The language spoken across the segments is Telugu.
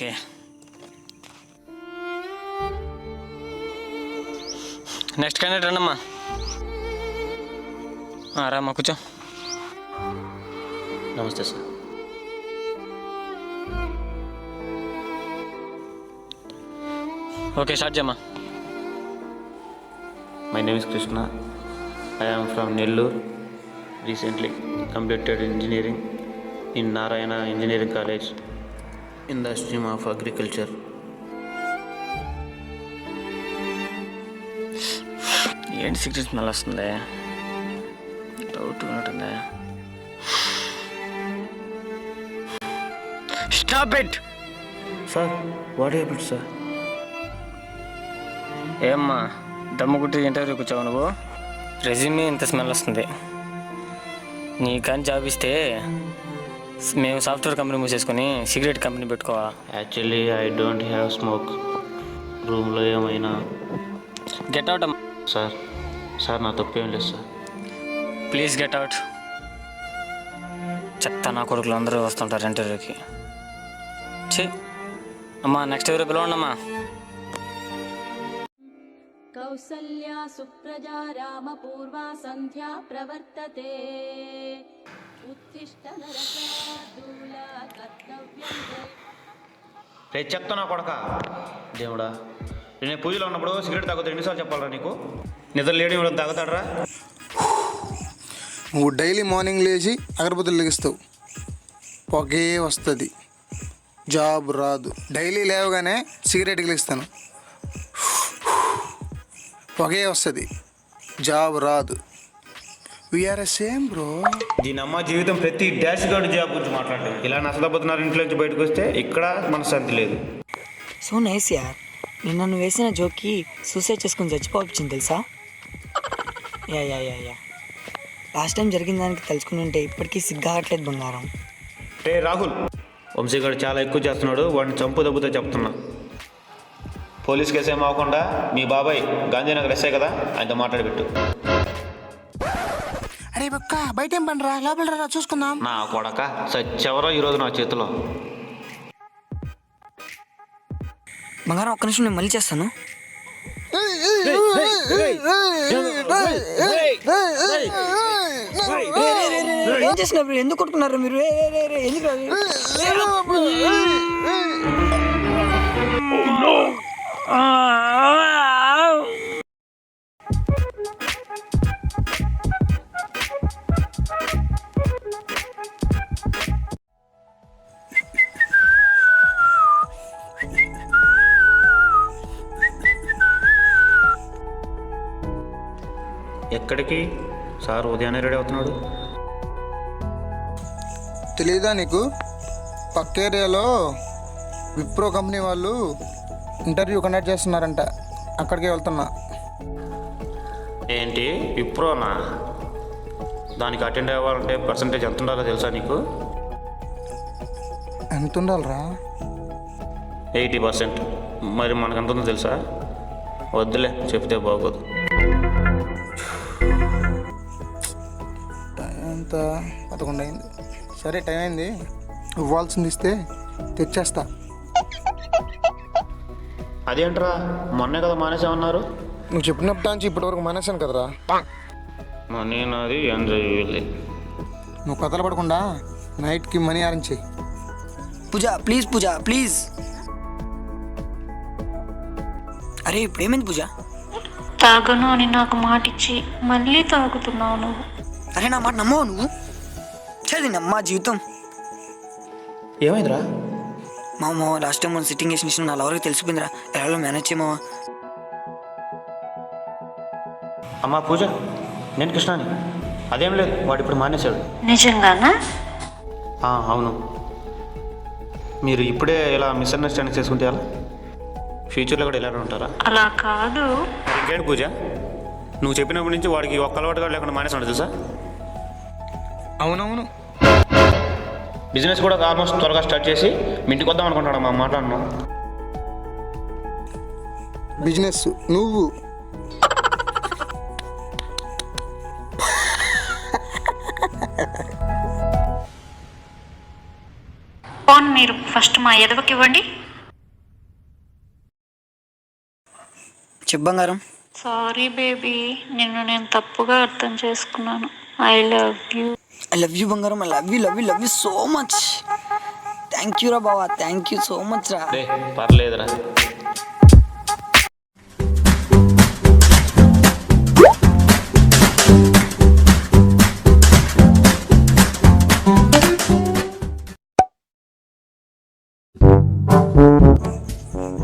ఓకే. నెక్స్ట్ క్యాండిడేట్ రండమ్మా. రామ్మా కూర్చో. నమస్తే సార్. ఓకే, స్టార్ట్ చేయమ్మా. My name is Krishna. I am from Nellore. Recently completed engineering in Narayana Engineering College in the stream of agriculture. ఏంటి సిగరెట్ స్మెల్ వస్తుంది? డౌట్ ఉన్నట్టుంది. Stop it. Sir, what happened, sir? ఏమ్మా దమ్ము కుట్టి ఇంటర్వ్యూ కూర్చోవు నువ్వు? రెజ్యూమే ఇంత స్మెల్ వస్తుంది. నీ కానీ జాబ్ ఇస్తే మేము సాఫ్ట్వేర్ కంపెనీ మూసేసుకొని సిగరెట్ కంపెనీ పెట్టుకోవాలా? Actually, I don't have smoke. రూమ్లో ఏమైనా. గెట్ అవుట్ అమ్మా. సార్ నా తప్పేం లేదు సార్. Please get out. చెత్త నా కొడుకులు అందరూ వస్తుంటారు ఇంటర్వ్యూకి. అమ్మా నెక్స్ట్ ఎవరు పిలవండి అమ్మా. కౌసల్యా సుప్రజా రామ పూర్వా సంధ్యా ప్రవర్తతే ఉత్తిష్ట నరకార్దూల కర్తవ్యం రే చెప్తానా కొడక దేవుడా, నేను పూజలో ఉన్నప్పుడు సిగరెట్ తాగుతా ఎన్నిసార్లు చెప్పాలరా నీకు? నిద్ర లేడి ఇవ్వడం తాగుతాడరా? నువ్వు డైలీ మార్నింగ్ లేచి అగరబత్తులు లెగిస్తావు, పొగే వస్తుంది, జాబ్ రాదు. డైలీ లేవగానే సిగరెట్ వెలిగిస్తాను, పొగే వస్తుంది, జాబ్ రాదు. We are same bro. దీని అమ్మ జీవితం ప్రతి డాష్ గార్డు జాబ్ గురించి మాట్లాడలేదు. ఇలా నష్టపోతున్నారు. ఇంట్లో నుంచి బయటకు వస్తే ఇక్కడ మనశ్శాంతి లేదు. సో నైస్ యార్. నిన్న నువ్వు వేసిన జోక్కి సూసైడ్ చేసుకుని చచ్చిపోవచ్చింది తెలుసా? Yeah yeah yeah yeah last time జరిగిన దానికి తెలుసుకుని ఉంటే ఇప్పటికీ సిగ్గాగట్లేదు బంగారం. రే రాహుల్, వంశీగాడు చాలా ఎక్కువ చేస్తున్నాడు, వాడిని చంపు దెబ్బతో చెప్తున్నా. పోలీస్ కేసు ఏం అవ్వకుండా మీ బాబాయ్ గాంధీనగర్ ఎస్ఐ కదా, ఆయనతో మాట్లాడిపెట్టు. అరే బక్క బయట ఏం పండురా, లోపల రా చూసుకుందాం. నా కొడక సచ్చెవరో ఈరోజు నా చేతిలో. బంగారం ఒక్క నిమిషం నేను మళ్ళీ చేస్తాను. ఏం చేసినారు? ఎందుకు కొట్టుకున్నారు మీరు? ఎందుకు ఎక్కడికి సార్? ఉదయాన్నే రెడీ అవుతున్నాడు. తెలీదా నీకు? పక్క ఏరియాలో విప్రో కంపెనీ వాళ్ళు ఇంటర్వ్యూ కండక్ట్ చేస్తున్నారంట, అక్కడికే వెళ్తున్నా. ఏంటి విప్రోనా? దానికి అటెండ్ అవ్వాలంటే పర్సంటేజ్ ఎంత ఉండాలో తెలుసా నీకు? ఎంత ఉండాలిరా? 80%. మరి మనకు ఎంత ఉందో తెలుసా? వద్దులే, చెప్తే బాగోదు. టైం ఎంత? 11 అయింది. సరే టైం అయింది, ఇవ్వాల్సింది ఇస్తే తెచ్చేస్తా. అదేంట్రా, మొన్నే కదా మానేసామన్నారు? నువ్వు చెప్పినప్పటి నుంచి ఇప్పటి వరకు మానేశాను కదరా. మనీ నాది, ఎంజాయ్ చేయాలి. నువ్వు కథలు పడకుండా నైట్కి మనీ అరేంజ్ చేయి. పూజ ప్లీజ్, పూజ ప్లీజ్. అరే ఇప్పుడు ఏమైంది పూజ? తాగను అని నాకు మాటిచ్చి మళ్ళీ తాగుతున్నావు నువ్వు. అరే నా మాట నమ్మవు నువ్వు? చదివి నమ్మా జీవితం. ఏమైందిరా? మామ లాస్ట్ టైం మనం సిట్టింగ్ చేసిన విషయం నా ఎవరికి తెలిసిపోయిందిరా. ఎలా మేనేజ్ చేయమావా? అమ్మా పూజ, నేను కృష్ణాని. అదేం లేదు, వాడు ఇప్పుడు మానేశాడు. నిజంగానా? అవును. మీరు ఇప్పుడే ఇలా మిస్అండర్స్టాండింగ్ చేసుకుంటే ఎలా? ఫ్యూచర్లో కూడా ఇలానే ఉంటారా? అలా కాదు. ఇంకేంటి పూజ, నువ్వు చెప్పినప్పటి నుంచి వాడికి ఒక్క అలవాటు కూడా లేకుండా మానేసాడు తెలుసా? అవునవును. బిజినెస్ కూడా ఆల్మోస్ట్ త్వరగా స్టార్ట్ చేసి మీ ఇంటికి వద్దాం అనుకుంటాడు. మా మాట్లాడినాం. బిజినెస్ నువ్వు ఫోన్ మీరు ఫస్ట్ మా ఎదవకి ఇవ్వండి. చెప్పు బంగారం. సారీ బేబీ, నిన్ను నేను తప్పుగా అర్థం చేసుకున్నాను. I love you. I love you బంగారం. I love you love you love you so much. Thank you రా బావా, థ్యాంక్ యూ సో మచ్ రా. రే పర్లేదురా.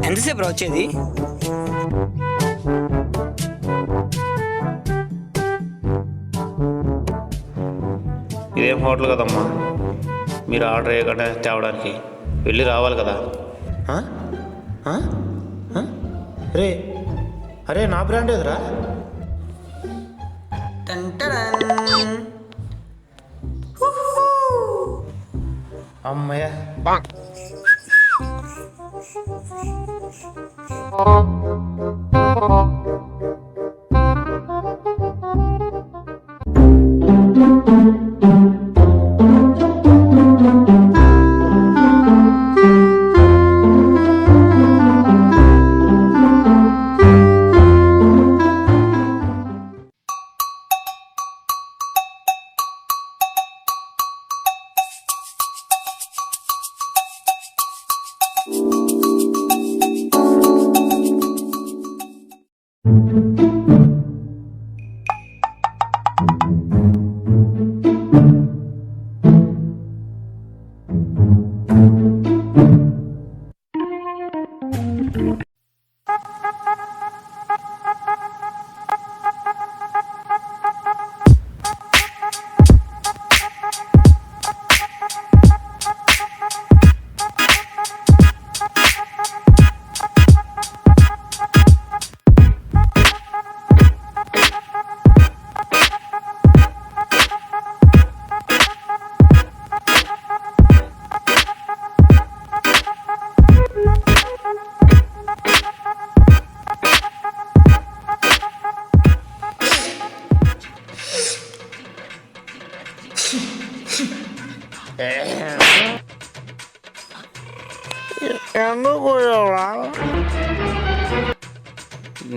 ఎంతసేపు రా వచ్చేది? ఇదేం హోటల్ కదమ్మా, మీరు ఆర్డర్ చేయకుండా తేవడానికి వెళ్ళి రావాలి కదా. ఆ? ఆ? ఆ? రే అరే నా బ్రాండ్ ఏదిరా? అమ్మయ్య.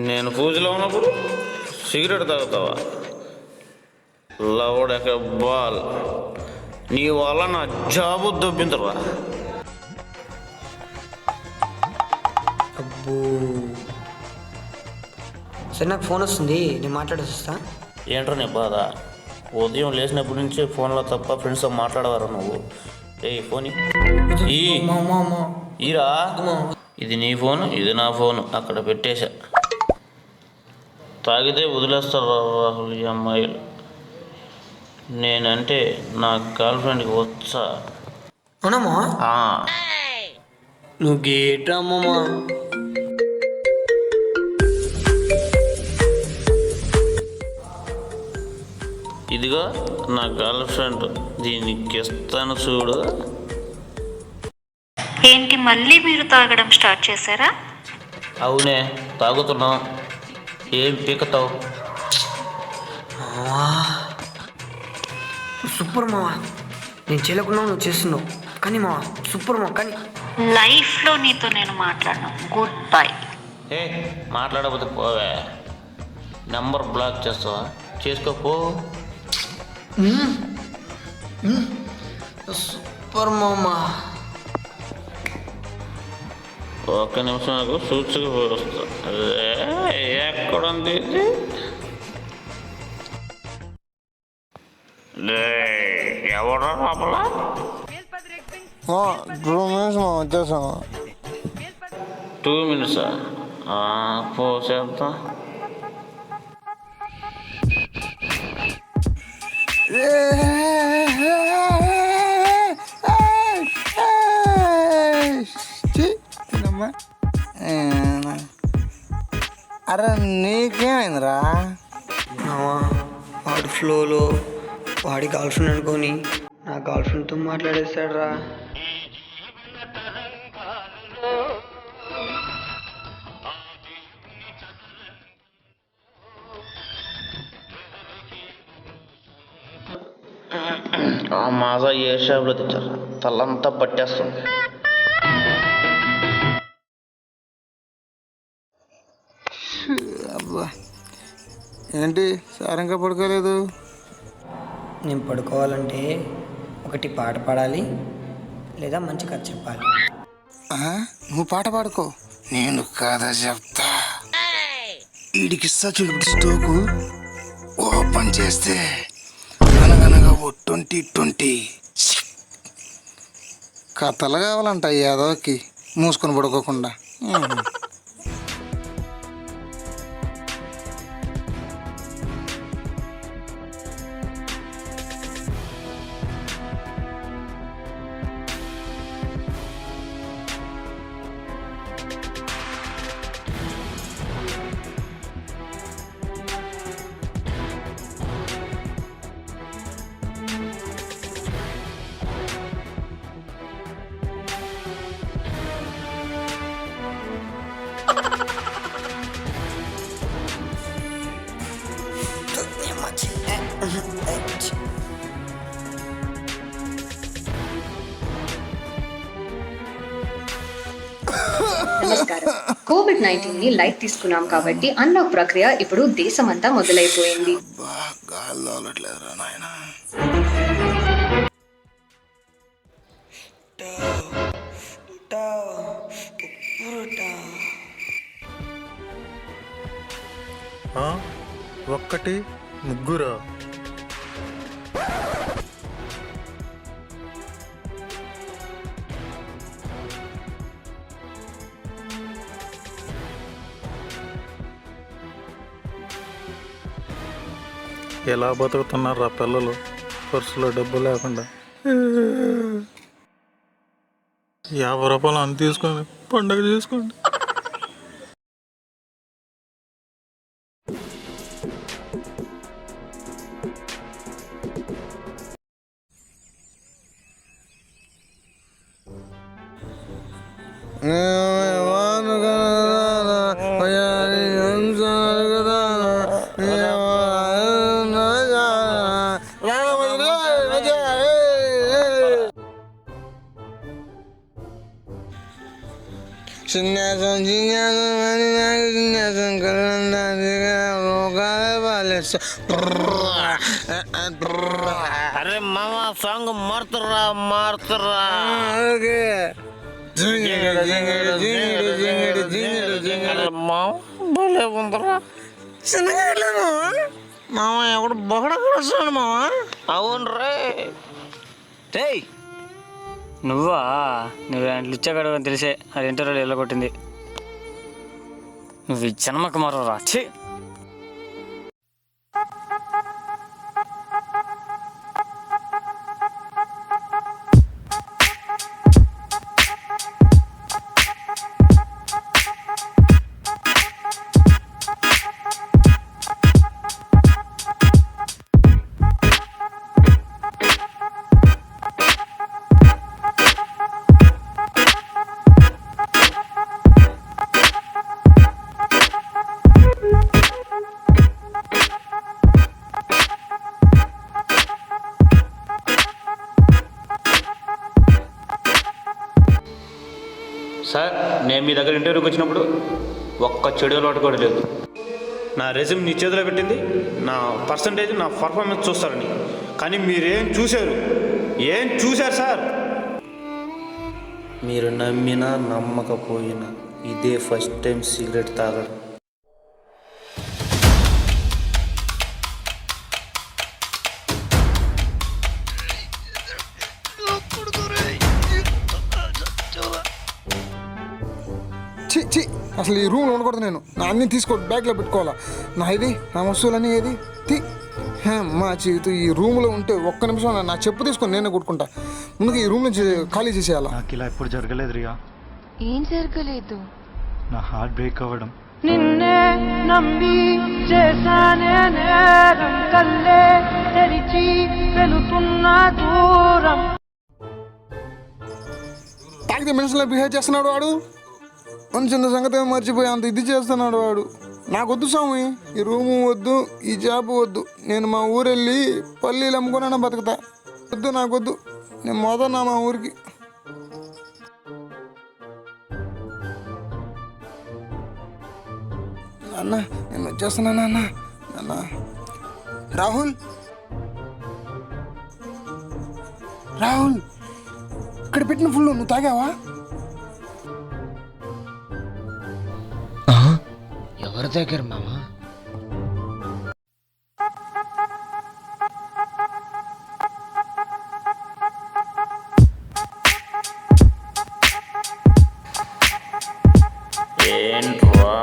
నేను పూజలో ఉన్నప్పుడు సిగరెట్ తాగుతావా? లవడక బాల్, నీ వల్ల నా జాబు దొబ్బిందరా. అబ్బో సరే, నాకు ఫోన్ వస్తుంది, నేను మాట్లాడేసి వస్తా. ఏంట్రా నీ బాధ? ఉదయం లేచినప్పటి నుంచి ఫోన్లో తప్ప ఫ్రెండ్స్తో మాట్లాడవారా నువ్వు? ఏ ఫోన్ ఈరా, ఇది నీ ఫోన్, ఇది నా ఫోన్, అక్కడ పెట్టేశా. తాగితే వదిలేస్తారు రాహుల్ ఈ అమ్మాయిలు. నేనంటే నా గర్ల్ ఫ్రెండ్కి వచ్చా. అవునమ్మా, నువ్వు గేట్ అమ్మమ్మా. ఇదిగో నా గర్ల్ ఫ్రెండ్, దీనికి ఇస్తాను చూడు. ఏంటి మళ్ళీ మీరు తాగడం స్టార్ట్ చేశారా? అవునే, తాగుతున్నాం. ఏం పీకతావు? సూపర్ మావా, నేను చేయలేకుండా నువ్వు చేస్తున్నావు, కానీ మావా సూపర్ మావా. కానీ లైఫ్లో నీతో నేను మాట్లాడను. Good bye. ఏ మాట్లాడకపోతే పోవే, నెంబర్ బ్లాక్ చేస్తావా? చేసుకోపో. సూపర్ మామా. ఒక్క నిమిషం నాకు సూచిక వస్తా. ఎక్కడుంది ఇది? ఎవరా లోపల? 2 minutes వచ్చేసాం. 2 minutes పోసేద్దాం. అరే నీకేమైందిరా? మావా వాడి ఫ్లోలో వాడి గర్ల్ ఫ్రెండ్ అనుకొని నా గర్ల్ ఫ్రెండ్తో మాట్లాడేశాడు రా. ఆ మాజా ఏ షాప్లో తెచ్చారు? తలంతా పట్టేస్తుంది. ఏంటి సార్ ఇంకా పడుకోలేదు? నేను పడుకోవాలంటే ఒకటి పాట పాడాలి లేదా మంచి కథ చెప్పాలి. నువ్వు పాట పాడుకో, నేను కథ చెప్తా. వీడికి సచుడు స్టోకు ఓపెన్ చేస్తే అనగనగా 2020 కథలు కావాలంట యాదవ్కి, మూసుకొని పడుకోకుండా. నమస్కారం. కోవిడ్-19 ని లైట్ తీసుకున్నాం కాబట్టి అన్లాక్ ప్రక్రియ ఇప్పుడు దేశమంతా మొదలైపోయింది. ఒక్కటి ముగ్గురా? ఎలా బతుకుతున్నారా పిల్లలు పర్సులో డబ్బు లేకుండా? 50 రూపాయలు అని తీసుకొని పండగ చేసుకోండి. అరే మామ సాంగ్ మారుతురా భలే ఉందరా. మామ ఎవడు బొగడ వస్తాడు మామ. అవును రే. నువ్వు ఇచ్చాడు అని తెలిసే అది ఇంటర్వ్యూలో వెళ్ళగొట్టింది. నువ్వు ఈ జన్మకు మరో ఛీ. సార్, నేను మీ దగ్గర ఇంటర్వ్యూకి వచ్చినప్పుడు ఒక్క చెడు అలవాటు కూడా లేదు. నా రెజ్యూమ్ నీ చేతిలో పెట్టింది నా పర్సంటేజ్, నా పర్ఫార్మెన్స్ చూస్తారని. కానీ మీరేం చూశారు సార్? మీరు నమ్మినా నమ్మకపోయినా ఇదే ఫస్ట్ టైం సిగరెట్ తాగడం. చి అసలు ఈ రూమ్లో ఉండకూడదు. నేను నా అన్నీ తీసుకో బ్యాగ్లో పెట్టుకోవాలా. నా వస్తువులన్నీ ఏది మా జీవితం ఈ రూమ్లో ఉంటే ఒక్క నిమిషం నా చెప్పు తీసుకొని నేనే కొట్టుకుంటా. ముందుకు ఈ రూమ్ నుంచి ఖాళీ చేసేయాలా? నాకు ఇలా ఎప్పుడు జరగలేదు రియా. ఏం జరగలేదు? నా హార్ట్ బ్రేక్ అవ్వడం. నిన్నే నమ్మి చేశానే నేరం, కల్లే తెరిచి వెళుతున్న దూరం. తాగితే మనుషులా బిహేవ్ చేస్తున్నాడు వాడు. చిన్న సంగతి మర్చిపోయి అంత ఇది చేస్తున్నాడు వాడు. నాకు వద్దు స్వామి, ఈ రూము వద్దు, ఈ జాబ్ వద్దు. నేను మా ఊరెళ్ళి పల్లీలు అమ్ముకున్నా బతుకుతా. వద్దు, నాకు వద్దు. నేను మొదన్నా మా ఊరికి. నాన్న నేను వచ్చేస్తున్నా. నాన్న అన్నా. రాహుల్ రాహుల్ ఇక్కడ పెట్టిన ఫుల్ నువ్వు తాగావా? ఎవరి దగ్గర మామా? ఏంట్రా